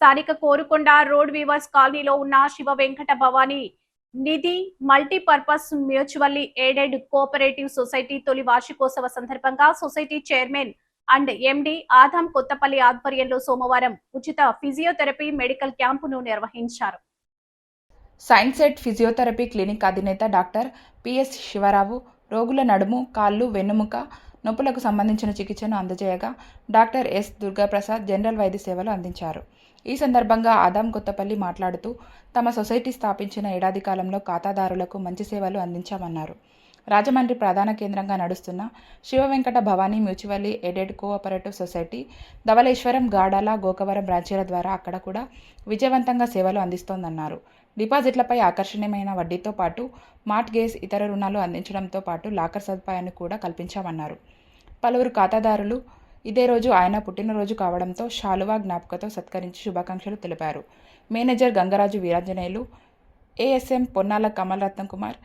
స్థానిక Korukonda road weavers కాలనీలో ఉన్న Siva Venkata Bhavani Nidhi multipurpose mutually aided cooperative society తొలి వార్షికోత్సవ సందర్భంగా society chairman and MD Adam Kottapalli ఆధ్వర్యంలో సోమవారం ఉచిత ఫిజియోథెరపీ మెడికల్ క్యాంపును నిర్వహించారు. సైన్సెట్ ఫిజియోథెరపీ క్లినిక్ అధినేత డాక్టర్ పిఎస్ శివరావు రోగుల నడుము, కాళ్ళు, వెన్నుముక నొప్పులకు సంబంధించిన చికిత్సను అందజేయగా డాక్టర్ ఎస్ దుర్గాప్రసాద్ జనరల్ వైద్య సేవలు అందించారు. ఈ సందర్భంగా ఆదాం కొత్తపల్లి మాట్లాడుతూ తమ సొసైటీ స్థాపించిన ఏడాది కాలంలో ఖాతాదారులకు మంచి సేవలు అందించామన్నారు. రాజమండ్రి ప్రధాన కేంద్రంగా నడుస్తున్న Siva Venkata Bhavani mutually aided cooperative society Dhavaleswaram, Gadala, Gokavaram బ్రాంచీల ద్వారా అక్కడ కూడా విజయవంతంగా సేవలు అందిస్తోందన్నారు. డిపాజిట్లపై ఆకర్షణీయమైన వడ్డీతో పాటు మార్ట్గేజ్, ఇతర రుణాలు అందించడంతో పాటు లాకర్ సదుపాయాన్ని కూడా కల్పించామన్నారు. పలువురు ఖాతాదారులు ఇదే రోజు ఆయన పుట్టినరోజు కావడంతో శాలువా జ్ఞాపికతో సత్కరించి శుభాకాంక్షలు తెలిపారు. మేనేజర్ గంగరాజు వీరాంజనేయులు, ఏఎస్ఎం పొన్నాల కమల్ రత్నం కుమార్,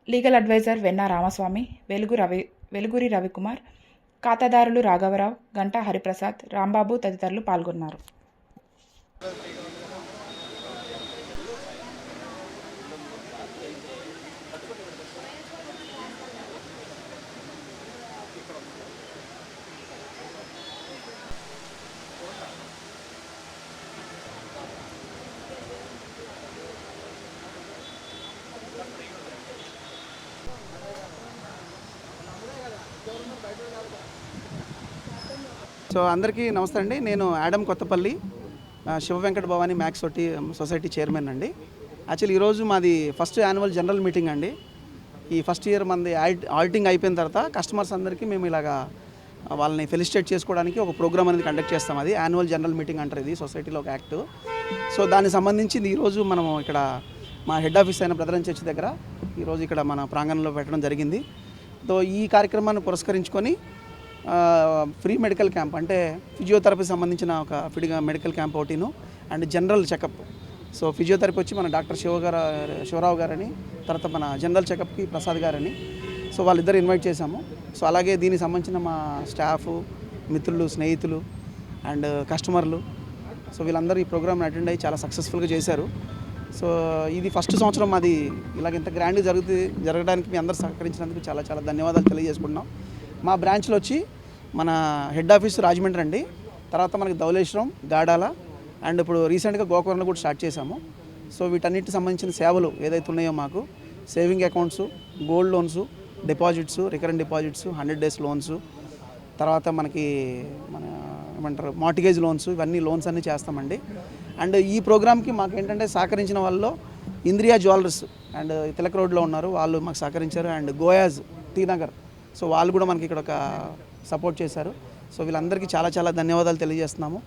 లీగల్ అడ్వైజర్ వెన్న రామస్వామి, వెలుగురి రవికుమార్, ఖాతాదారులు రాఘవరావు, గంటా హరిప్రసాద్, రాంబాబు తదితరులు పాల్గొన్నారు. సో అందరికీ నమస్తే అండి. నేను Adam Kottapalli Siva Venkata Bhavani MACS society chairman అండి. యాక్చువల్లీ ఈరోజు మాది ఫస్ట్ యాన్యువల్ జనరల్ మీటింగ్ అండి. ఈ ఫస్ట్ ఇయర్ మనది ఆడిటింగ్ అయిపోయిన తర్వాత కస్టమర్స్ అందరికీ మేము ఇలాగా వాళ్ళని ఫెలిసిటేట్ చేసుకోవడానికి ఒక ప్రోగ్రామ్ అనేది కండక్ట్ చేస్తాం. అది యాన్యువల్ జనరల్ మీటింగ్ అంటారు, ఇది సొసైటీలో ఒక యాక్ట్. సో దానికి సంబంధించి ఈరోజు మనం ఇక్కడ మా హెడ్ ఆఫీస్ అయిన బ్రదరన్ చర్చ్ దగ్గర ఈరోజు ఇక్కడ మన ప్రాంగణంలో పెట్టడం జరిగింది. సో ఈ కార్యక్రమాన్ని పురస్కరించుకొని ఫ్రీ మెడికల్ క్యాంప్, అంటే ఫిజియోథెరపీ సంబంధించిన ఒక మెడికల్ క్యాంప్ ఒకటిను and general checkup. So physiotherapy వచ్చి మన డాక్టర్ శివరావు గారని, తర్వాత మన జనరల్ చెకప్కి ప్రసాద్ గారని. సో వాళ్ళిద్దరు ఇన్వైట్ చేశాము. సో అలాగే దీనికి సంబంధించిన మా స్టాఫ్, మిత్రులు, స్నేహితులు అండ్ కస్టమర్లు, సో వీళ్ళందరూ ఈ ప్రోగ్రామ్ని అటెండ్ అయ్యి చాలా సక్సెస్ఫుల్గా చేశారు. సో ఇది ఫస్ట్ సంవత్సరం మాది ఇలాగ ఇంత గ్రాండ్గా జరగడానికి మీ అందరూ సహకరించినందుకు చాలా చాలా ధన్యవాదాలు తెలియజేసుకుంటున్నాం. మా బ్రాంచ్లో వచ్చి మన హెడ్ ఆఫీస్ రాజమండ్రి అండి, తర్వాత మనకి ధవళేశ్వరం, గాడాల అండ్ ఇప్పుడు రీసెంట్గా గోకవరంలో కూడా స్టార్ట్ చేశాము. సో వీటన్నిటికి సంబంధించిన సేవలు ఏదైతే ఉన్నాయో మాకు saving accounts, gold loans, deposits, recurrent deposits, 100 days loans, తర్వాత మనకి మన ఏమంటారు మార్టిగేజ్ లోన్స్, ఇవన్నీ లోన్స్ అన్నీ చేస్తామండి. అండ్ ఈ ప్రోగ్రామ్కి మాకు ఏంటంటే సహకరించిన వాళ్ళలో ఇంద్రియా జ్యువెలర్స్ అండ్ తిలక్ రోడ్లో ఉన్నారు, వాళ్ళు మాకు సహకరించారు. అండ్ గోయాజ్ టీనగర్, సో వాళ్ళు కూడా మనకి ఇక్కడ ఒక సపోర్ట్ చేశారు. సో వీళ్ళందరికీ చాలా చాలా ధన్యవాదాలు తెలియజేస్తున్నాము.